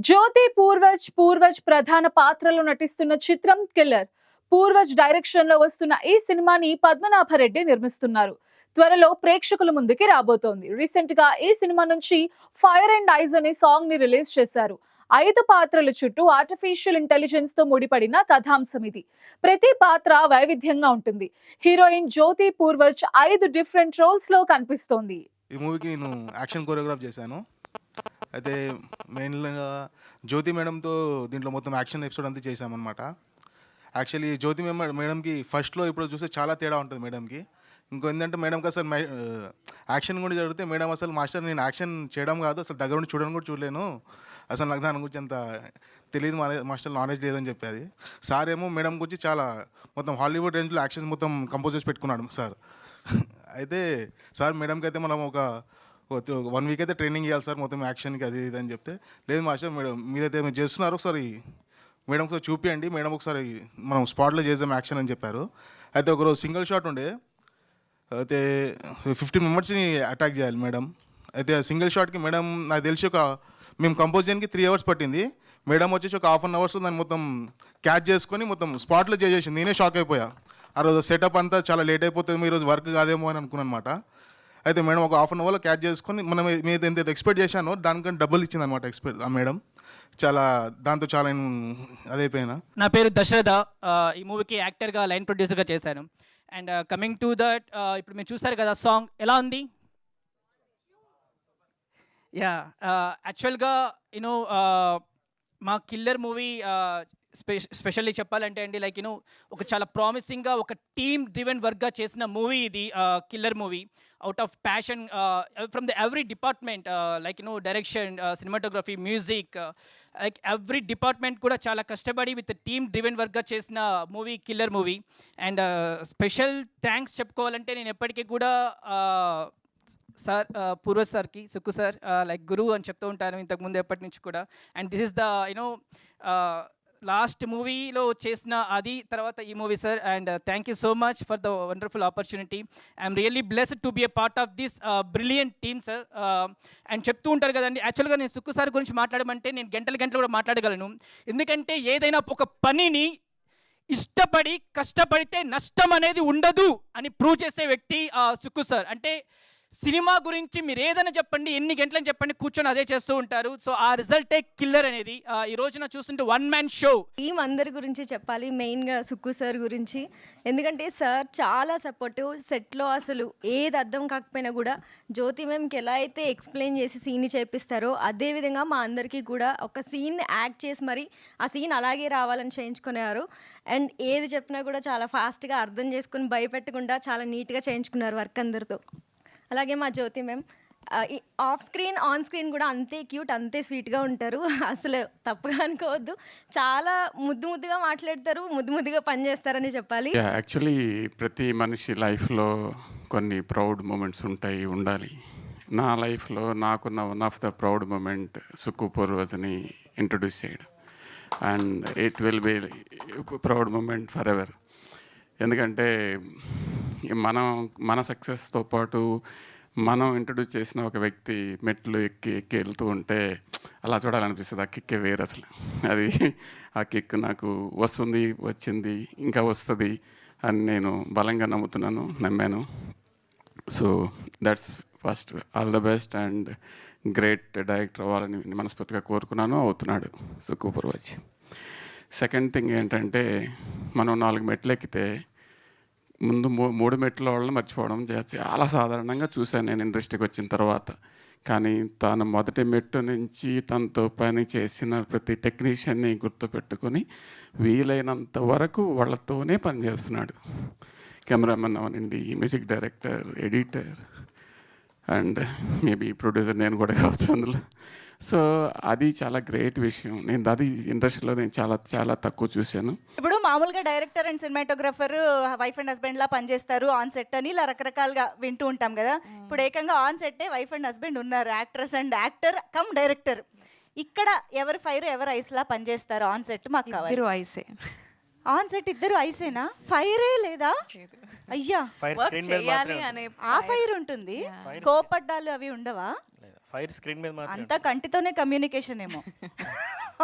జ్యోతి పూర్వజ్ ప్రధాన పాత్రలో నటిస్తున్న చిత్రం కిల్లర్. పూర్వజ్ డైరెక్షన్ లో వస్తున్న ఈ సినిమాని పద్మనాభరెడ్డి నిర్మిస్తున్నారు. త్వరలో ప్రేక్షకుల ముందుకి రాబోతోంది. రీసెంట్ గా ఈ సినిమా నుంచి ఫైర్ అండ్ ఐజ్ అనే సాంగ్ ని రిలీజ్ చేశారు. 5 పాత్రల చుట్టూ ఆర్టిఫిషియల్ ఇంటెలిజెన్స్ తో ముడిపడిన కథాంశం ఇది. ప్రతి పాత్ర వైవిధ్యంగా ఉంటుంది. హీరోయిన్ జ్యోతి పూర్వజ్ 5 డిఫరెంట్ రోల్స్ లో కనిపిస్తోంది. ఈ మూవీకి నేను యాక్షన్ కొరియోగ్రాఫ్ చేశాను. అయితే మెయిన్గా జ్యోతి మేడంతో దీంట్లో మొత్తం యాక్షన్ ఎపిసోడ్ అంతా చేశామన్నమాట. యాక్చువల్లీ జ్యోతి మేడంకి ఫస్ట్లో ఇప్పుడు చూస్తే చాలా తేడా ఉంటుంది మేడంకి. ఏంటంటే మేడంకి అసలు యాక్షన్ కూడా జరిగితే మేడం అసలు మాస్టర్ నేను యాక్షన్ చేయడం కాదు అసలు దగ్గర ఉండి చూడడం కూడా చూడలేను, అసలు నాకు దాని గురించి అంత తెలియదు మాస్టర్, నాలెడ్జ్ లేదని చెప్పేది. సార్ ఏమో మేడం గురించి చాలా మొత్తం హాలీవుడ్ రేంజ్లో యాక్షన్స్ మొత్తం కంపోజ్ చేసి పెట్టుకున్నాడు సార్. అయితే సార్ మేడంకి అయితే మనం ఒక 1 వీక్ అయితే ట్రైనింగ్ ఇవ్వాలి సార్ మొత్తం యాక్షన్కి అది ఇది అని చెప్తే, లేదు మాస్టర్ మేడం మీరైతే మీరు చేస్తున్నారు ఒకసారి మేడం ఒకసారి చూపియండి, మేడం ఒకసారి మనం స్పాట్లో చేద్దాం యాక్షన్ అని చెప్పారు. అయితే ఒకరోజు సింగిల్ షాట్ ఉండే, అయితే 15 మెంబర్స్ని అటాక్ చేయాలి మేడం. అయితే సింగిల్ షాట్కి మేడం నాకు తెలిసి మేము కంపోజ్ చేయడానికి 3 అవర్స్ పట్టింది. మేడం వచ్చేసి ఒక 1/2 అవర్స్లో దాన్ని మొత్తం క్యాచ్ చేసుకొని మొత్తం స్పాట్లో చేసేసింది. నేనే షాక్ అయిపోయా. ఆ రోజు సెటప్ అంతా చాలా లేట్ అయిపోతుంది, ఈరోజు వర్క్ కాదేమో అని అనుకున్నాను అనమాట. అయితే మేడం ఒక 1/2 అవర్లో క్యాచ్ చేసుకొని మనం మీద ఎంత ఎక్స్పెక్ట్ చేశానో దానికంటే డబ్బులు ఇచ్చింది అనమాట ఎక్స్పెక్ట్ ఆ మేడం. చాలా దాంతో చాలా నేను అదైపోయినా. నా పేరు దశరథ. ఈ మూవీకి యాక్టర్గా లైన్ ప్రొడ్యూసర్గా చేశాను. అండ్ కమింగ్ టు దట్, ఇప్పుడు మీరు చూసారు కదా సాంగ్ ఎలా ఉంది. యా, యాక్చువల్గా యూనో మా కిల్లర్ మూవీ స్పెషల్లీ చెప్పాలంటే అండి, లైక్ యూనో ఒక చాలా ప్రామిసింగ్గా ఒక టీమ్ డ్రివెన్ వర్క్గా చేసిన మూవీ ఇది. Killer movie out of passion from the every department, like you know direction, cinematography, music, like every department కూడా చాలా కష్టపడి విత్ టీమ్ డ్రివెన్ వర్క్గా చేసిన movie killer movie. And special thanks చెప్పుకోవాలంటే నేను ఎప్పటికీ కూడా సార్ పూర్వజ్ సార్కి, సుక్కు సార్ లైక్ గురువు అని చెప్తూ ఉంటాను ఇంతకుముందు ఎప్పటి నుంచి కూడా. And this is the you know last మూవీలో చేసిన అది తర్వాత ఈ movie sir. And thank you so much for the wonderful opportunity. I'm really blessed to be a part of this brilliant team sir. And చెప్తూ ఉంటారు కదండి, యాక్చువల్గా నేను సుక్కు సార్ గురించి మాట్లాడమంటే నేను గంటలు కూడా మాట్లాడగలను. ఎందుకంటే ఏదైనా ఒక పనిని ఇష్టపడి కష్టపడితే నష్టం అనేది ఉండదు అని ప్రూవ్ చేసే వ్యక్తి సుక్కు సార్. అంటే సినిమా గురించి మీరు ఏదైనా చెప్పండి, ఎన్ని గంటలని చెప్పండి, కూర్చొని అదే చేస్తూ ఉంటారు. సో ఆ రిజల్టే కిల్లర్ అనేది. ఈ రోజున చూస్తుంటే 1 మ్యాన్ షో. టీమ్ అందరి గురించి చెప్పాలి, మెయిన్గా సుక్కు సార్ గురించి. ఎందుకంటే సార్ చాలా సపోర్టివ్. సెట్లో అసలు ఏది అర్థం కాకపోయినా కూడా జ్యోతి మ్యామ్కి ఎలా అయితే ఎక్స్ప్లెయిన్ చేసి సీన్ని చేపిస్తారో అదేవిధంగా మా అందరికీ కూడా ఒక సీన్ యాక్ట్ చేసి మరి ఆ సీన్ అలాగే రావాలని చేయించుకునేవారు. అండ్ ఏది చెప్పినా కూడా చాలా ఫాస్ట్గా అర్థం చేసుకుని భయపెట్టకుండా చాలా నీట్గా చేయించుకున్నారు వర్క్ అందరితో. అలాగే మా Jyothi ma'am off screen on screen కూడా అంతే క్యూట్, అంతే స్వీట్గా ఉంటారు. అసలు తప్పుగా అనుకోవద్దు, చాలా ముద్దుగా మాట్లాడతారు, ముద్దుగా పనిచేస్తారని చెప్పాలి. యాక్చువల్లీ ప్రతి మనిషి లైఫ్లో కొన్ని ప్రౌడ్ మూమెంట్స్ ఉండాలి. నా లైఫ్లో నాకున్న one of the proud moment Sukku పూర్వజ్ని ఇంట్రొడ్యూస్ చేయడం. And it will be proud moment forever. ఎందుకంటే మన సక్సెస్తో పాటు మనం ఇంట్రొడ్యూస్ చేసిన ఒక వ్యక్తి మెట్లు ఎక్కి వెళ్తూ ఉంటే అలా చూడాలనిపిస్తుంది. ఆ కిక్కే వేరు అసలు. అది ఆ కిక్ నాకు వచ్చింది ఇంకా వస్తుంది అని నేను బలంగా నమ్మాను. So that's first. All the best and great director అవ్వాలని మనస్ఫూర్తిగా కోరుకున్నాను. అవుతున్నాడు సుక్కు పూర్వజ్. సెకండ్ థింగ్ ఏంటంటే, మనం 4 మెట్లు ఎక్కితే ముందు 3 మెట్ల వాళ్ళని మర్చిపోవడం చాలా సాధారణంగా చూశాను నేను ఇండస్ట్రీకి వచ్చిన తర్వాత. కానీ తను మొదటి మెట్టు నుంచి తనతో పని చేసిన ప్రతి టెక్నీషియన్ని గుర్తుపెట్టుకొని వీలైనంత వరకు వాళ్ళతోనే పనిచేస్తున్నాడు. కెమెరామెన్ అవనండి, music director, editor and maybe producer నేను కూడా కావచ్చు అందులో. సో అది చాలా గ్రేట్ విషయం. అది ఇండస్ట్రీలో నేను చాలా తక్కువ చూశాను. ఇప్పుడు మామూలుగా director and cinematographer wife and husband లా పనిచేస్తారు ఆన్ సెట్ అని ఇలా రకరకాలుగా వింటూ ఉంటాం కదా. ఇప్పుడు ఏకంగా ఆన్ సెట్టే వైఫ్ అండ్ హస్బెండ్ ఉన్నారు, actress and actor come director. ఇక్కడ ఎవరు ఫైర్ ఎవరు ఐస్ లా పనిచేస్తారు ఆన్ సెట్? మాకు కావాలి ఐసే. ఆన్ సెట్ ఇద్దరు ఐసేనా? ఫైరే లేదా? అయ్యా, ఆ ఫైర్ ఉంటుంది, స్కోప్ అడ్డాలు అవి ఉండవా? ఫైర్ స్క్రీన్ మీద మాత్రం అంతా కంటితోనే కమ్యూనికేషన్ ఏమో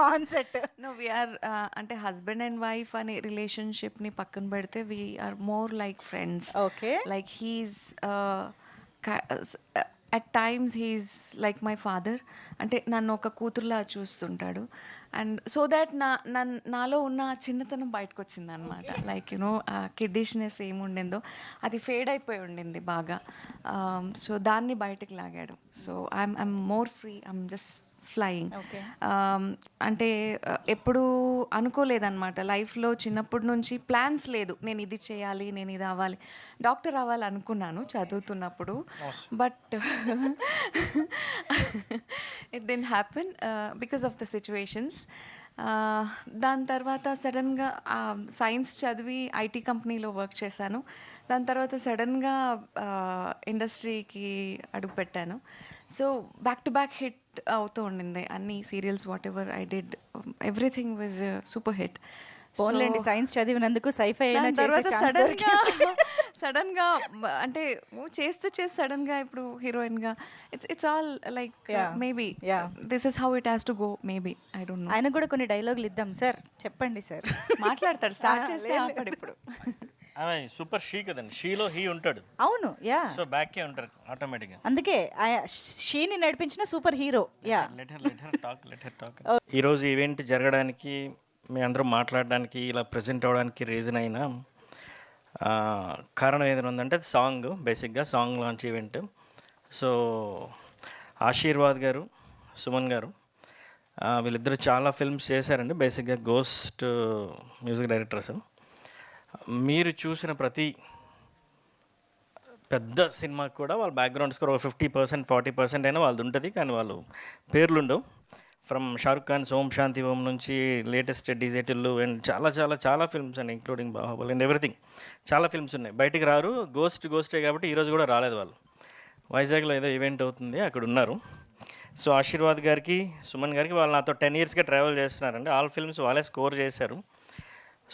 on set. No, we are అంటే హస్బెండ్ అండ్ వైఫ్ అనే రిలేషన్షిప్ని పక్కన పెడితే we are more like friends. Okay. Like he's at times he's like my father. అంటే నన్ను ఒక కూతురులా చూస్తుంటాడు. అండ్ సో దాట్ నాలో ఉన్న ఆ చిన్నతనం బయటకు వచ్చింది అనమాట. లైక్ యునో ఆ కిడ్డిష్నెస్ ఏముండిందో అది ఫేడ్ అయిపోయి ఉండింది బాగా. సో దాన్ని బయటకు లాగాడు. So I'm more free, I'm just flying. Okay. అంటే ఎప్పుడు అనుకోలేదన్నమాట లైఫ్లో. చిన్నప్పటి నుంచి ప్లాన్స్ లేదు, నేను ఇది చేయాలి, నేను ఇది అవ్వాలి. డాక్టర్ అవ్వాలి అనుకున్నాను చదువుతున్నప్పుడు, but it didn't happen because of the situations. దాని తర్వాత సడన్గా సైన్స్ చదివి ఐటీ కంపెనీలో వర్క్ చేశాను. దాని తర్వాత సడన్గా ఇండస్ట్రీకి అడుగుపెట్టాను. So back to back hit అవుతూ ఉండింది అన్ని serials. Whatever I did, everything was super hit. పోన్లేండి, సైన్స్ చదివినందుకు సైఫై అయినా దాని చేసే తర్వాత ఛాన్స్ దొరికింది. సడన్గా అంటే చేస్తూ సడన్గా ఇప్పుడు హీరోయిన్గా it's all like Yeah. Maybe Yeah. This is how it has to go. Maybe I don't know. ఆయన కూడా కొన్ని డైలాగులు ఇద్దాం సార్, చెప్పండి సార్. మాట్లాడతాడు, స్టార్ట్ చేస్తే ఆపడు ఇప్పుడు. ఆమె సూపర్ షీ కదండి, షీలో హీ ఉంటాడు, అవును, యా. సో బ్యాకే ఉంటారు ఆటోమేటిక్గా. అందుకే షీని నడిపించిన super hero. Yeah. Let her talk. ఈరోజు ఈవెంట్ జరగడానికి, మీ అందరూ మాట్లాడడానికి, ఇలా ప్రజెంట్ అవ్వడానికి రీజన్ అయిన కారణం ఏదైనా ఉందంటే అది సాంగ్. బేసిక్గా song launch event. So Aashirwad గారు, సుమన్ గారు, వీళ్ళిద్దరు చాలా ఫిల్మ్స్ చేశారండి. బేసిక్గా గోస్ట్ మ్యూజిక్ డైరెక్టర్స్. మీరు చూసిన ప్రతి పెద్ద సినిమాకి కూడా వాళ్ళ బ్యాక్గ్రౌండ్ స్కోర్ ఒక 50% 40% అయినా వాళ్ళది ఉంటుంది, కానీ వాళ్ళు పేర్లు ఉండవు. ఫ్రమ్ షారుఖ్ ఖాన్ ఓం శాంతి ఓం నుంచి లేటెస్ట్ డీజేటిల్లు అండ్ చాలా చాలా చాలా ఫిల్మ్స్ అండి, ఇంక్లూడింగ్ బాహుబలి అండ్ ఎవ్రీథింగ్. చాలా ఫిల్మ్స్ ఉన్నాయి. బయటికి రారు, గోస్టే కాబట్టి ఈరోజు కూడా రాలేదు వాళ్ళు. వైజాగ్లో ఏదో ఈవెంట్ అవుతుంది, అక్కడ ఉన్నారు. సో ఆశీర్వాద్ గారికి, సుమన్ గారికి, వాళ్ళు నాతో 10 yearsగా ట్రావెల్ చేస్తున్నారండి. ఆల్ ఫిల్మ్స్ వాళ్ళే స్కోర్ చేశారు.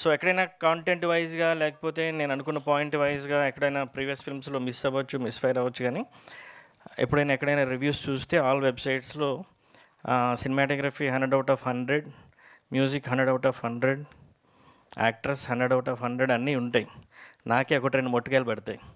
సో ఎక్కడైనా కాంటెంట్ వైజ్గా లేకపోతే నేను అనుకున్న పాయింట్ వైజ్గా ఎక్కడైనా ప్రీవియస్ ఫిల్మ్స్లో మిస్ అవ్వచ్చు, మిస్ఫైర్ అవ్వచ్చు, కానీ ఎప్పుడైనా ఎక్కడైనా రివ్యూస్ చూస్తే ఆల్ వెబ్సైట్స్లో cinematography 100 out of 100, music 100 out of 100, actress 100 out of 100 అన్నీ ఉంటాయి. నాకే 1-2 మొట్టికాయలు పడతాయి.